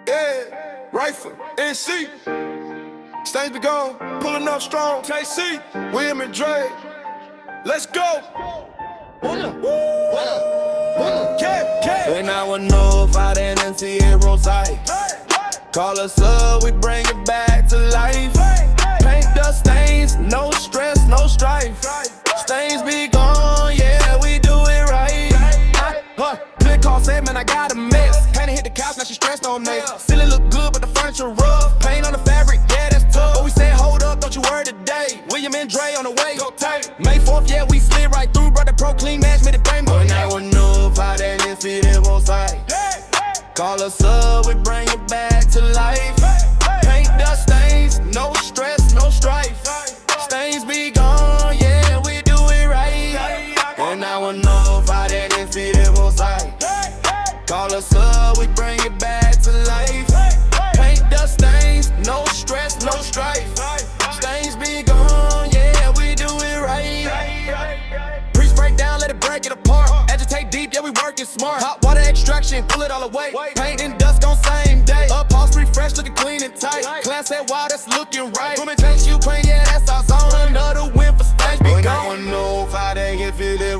Yeah, Raeford, NC. Stains be gone, pulling up strong. KC, William and Dre. Let's go. And I would know if I didn't see it roadside. Call us up, we bring it back to life. Paint the stains, no stress, no strife. Stains be gone, yeah, we do it right. Good call said, man, I got a mess. Painted hit the couch, now she stressed on me. Ceiling look good, but the furniture rough. Paint on the fabric, yeah, that's tough. But we said, hold up, don't you worry today. William and Dre on the way. Go tight. May 4th, yeah, we slid right through. Brought the pro clean match, made it bang. But now we know if I didn't see it both sides. Call us up, we bring it back to life. Paint the stains, no stress, no strife. Stains be gone, yeah, we do it right. And now I know if I didn't see it both sides. Call us up, we bring it back to life. Paint the stains, no stress, no strife. Stains be gone, yeah, we do it right. Preach break down, let it break it apart. Agitate deep, yeah, we working smart. Hot water extraction, pull it all away. Paint and dust on same day. Upholstery fresh, looking clean and tight. Class said, wow, that's looking right. Women takes you clean, yeah, that's our zone. Another win for stage be gone. I don't know if I didn't feel it.